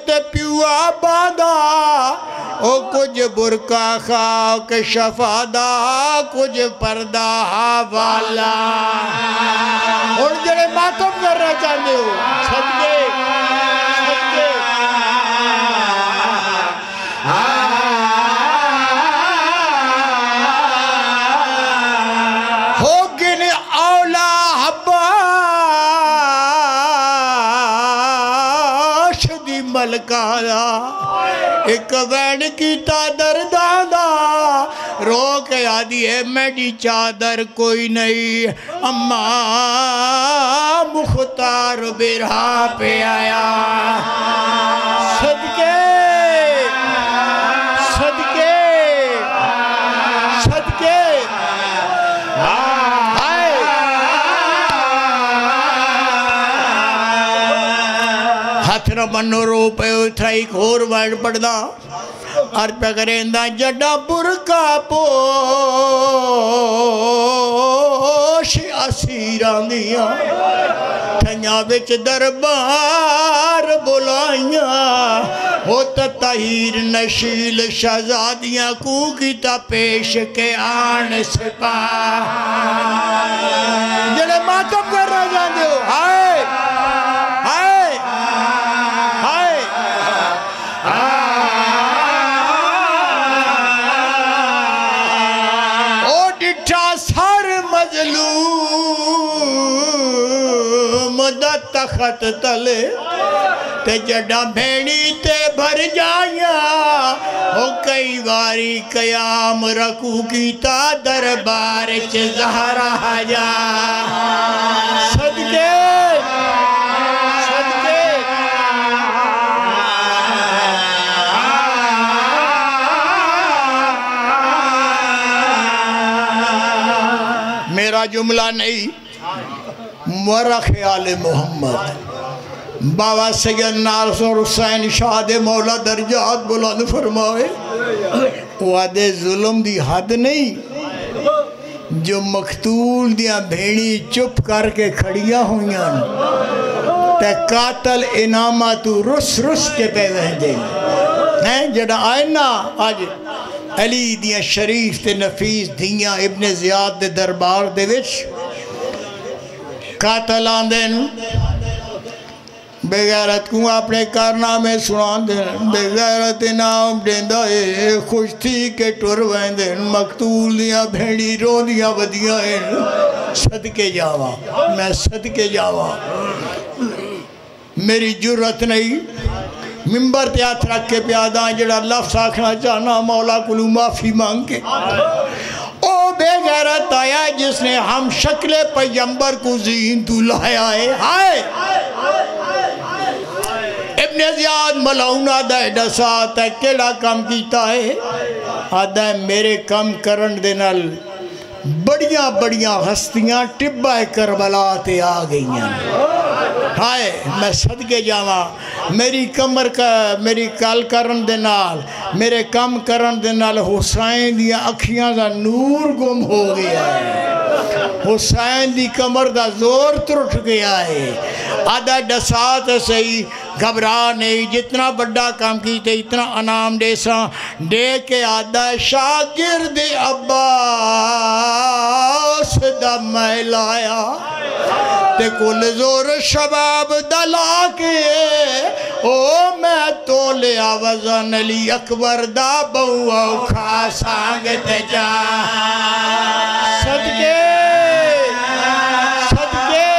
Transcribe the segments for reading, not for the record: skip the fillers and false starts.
تے پیوا بادا او کچھ برکا خاک شفادا کچھ پردہ والا اور جڑے ماتم کرنا چاہتے ہو صدقے صدقے ہو گن اولا حباش دی ملکانا ایک وین کی تادر دادا رو کے آدھی ہے میڈی چادر کوئی نہیں اماں مختار برہا پہ آیا صدقے صدقے صدقے ہاتھ نہ بنو رو پہ اتھا ایک اور وائٹ پڑھدا اور پہ کریں دا جڑا برکا پوش اسیران دیا تھنیا بچ دربار بلائیاں ہوتا تحیر نشیل شہزادیاں کو کیتا پیش کے آن سپاہ جڑے ماتم کر رہا جاندے ہو ہائے ہائے ہائے او ڈٹھا سار مظلوم دا تخت تلے تے جڑا بھینی تے بھر جائیا او کئی واری قیام رکو کیتا دربار چ زہرا جا صدقے صدقے میرا جملہ نہیں مرا خیال محمد بابا سید ناصر حسین شاد مولا درجات بلند فرمائے وعدے ظلم دی حد نہیں جو مقتول دیا بھیڑی چپ کر کے کھڑیاں ہویاں تے قاتل انامہ تو رس رس کے پہ وہدے ہیں جڑا آئینا آج علی دیا شریف تے نفیس دیا ابن زیاد دے دربار دے وچ قاتل آندن بے غیرت کو اپنے کارنامے سنان دیں بے غیرت نام دیندہ ہے خوش تھی کہ ٹر ویندیں مقتول دیا بھیڑی رو دیا ودیا ہیں صدقے جاوا میں صدقے جاوا میری جرت نہیں ممبر تے ہاتھ رکھ کے پیادہ جڑا لفظ آکھنا چاہنا مولا کلو معافی مانگ کے او بے غیرت آیا جس نے ہم شکل پیغمبر کو ذہن تو لایا ہے ہائے ابن زیاد ملعون آدھا ہے ڈسات ہے کیڑا کام کیتا ہے آدھا ہے میرے کام کرن دینال بڑیاں بڑیاں ہستیاں ٹبہ کربلا تے آ گئی ہیں ہائے میں صدقے جاواں میری کمر کا میری کال کرن دینال میرے کام کرن دینال حسین دیا اکھیاں دا نور گم ہو گیا ہے حسین دی کمر دا زور ترٹ گیا ہے آدھا ڈسات صحیح گھبرا نہیں جتنا بڑا کام کیتے اتنا انام دے ساں دے کے آدھا شاگرد عباس دا میں لایا تے کل زور شباب دلا کے او میں تو لیا وزن علی اکبر دا بہو کھا سانگتے جا صدقے صدقے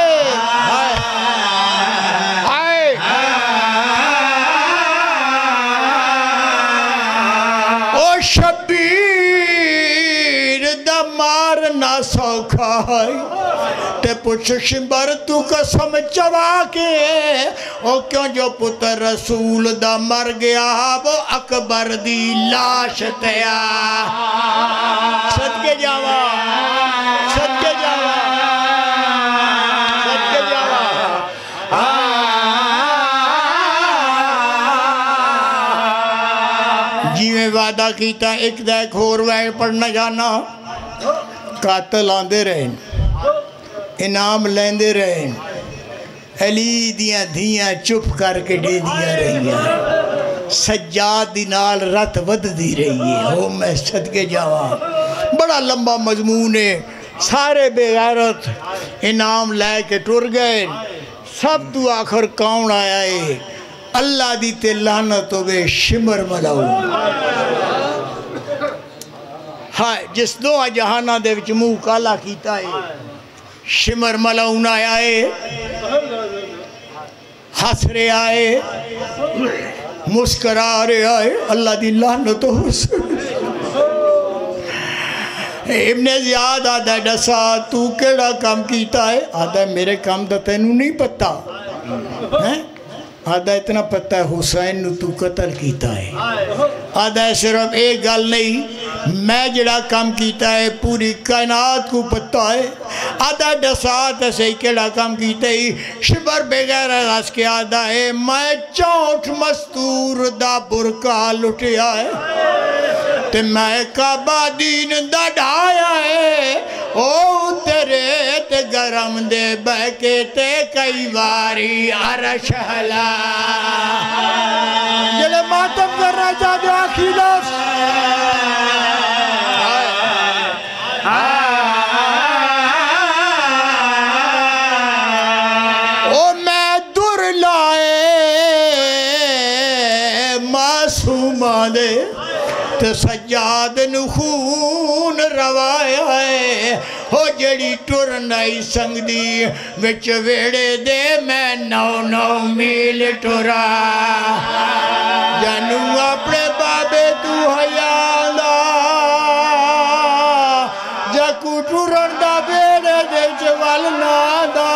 او شبیر دا مارنا سوکھا ہے تے پوچھ شمبر تو قسم چوا کے او کیوں جو پتر رسول دا مر گیا وہ اکبر دی لاش تیا صدقے جاوا صدقے جاوا صدقے جاوا جی میں وعدہ کیتا ایک دا ایک اور وائر پڑھنا جانا قاتل آندے رہے انعام لیندے رہے علی دیاں دھیاں چپ کر کے دے دیا رہی ہیں سجاد دی نال رت ود دی رہی ہے او میں صدقے جاوا بڑا لمبا مضمون ہے سارے بے غیرت انعام لے کے ٹر گئے سب تو آخر کون آیا ہے اللہ دی تے لعنت ہوئے شمر ملاؤ ہائے جس دو جہانہ دے وچ منہ کالا کیتا ہے شمر ملاؤن آیا ہے حسرے آئے مسکرا رہے آئے اللہ دی لعنت ہو ابن زیاد آدھا ہے ڈسا تو کیڑا کام کیتا ہے آدھا ہے میرے کام دا تینوں نہیں پتا آدھا اتنا پتہ ہے حسین نو تو قتل کیتا ہے آدھا ہے صرف ایک گل نہیں میں جڑا کام کیتا ہے پوری کائنات کو پتہ ہے آدھا ڈسات ہے صحیح کیڑا کام کیتا ہے شبر بغیر غاز کے آدھا ہے میں چونٹ مستور دا برکا لٹیا ہے تے میں کعبہ دین دا ڈھایا ہے او تیرے تے گرم دے بہکے تے کئی واری عرش حلا جلے ماتم کرنا چاہتے آخی لفظ او میں در لائے معصومہ دے تے سجاد نخون روایا ہے ہو جڑی ٹر نائی سنگ دی وچ ویڑے دے میں 9 میل ٹرا جانو اپنے بابے تو حیالا جاکو ٹرن دا ویڑے دے چوال نادا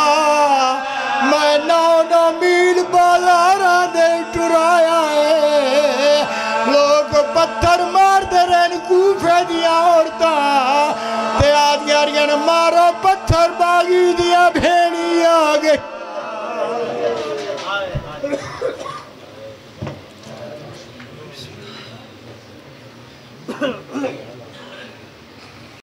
میں 9 میل بازارہ دے ٹرایا ہے لوگ پتھر مار دے رہن کوفے دیا عورتاں تے آدھیاریاں مارو پتھر باغی دیا بھینی آگے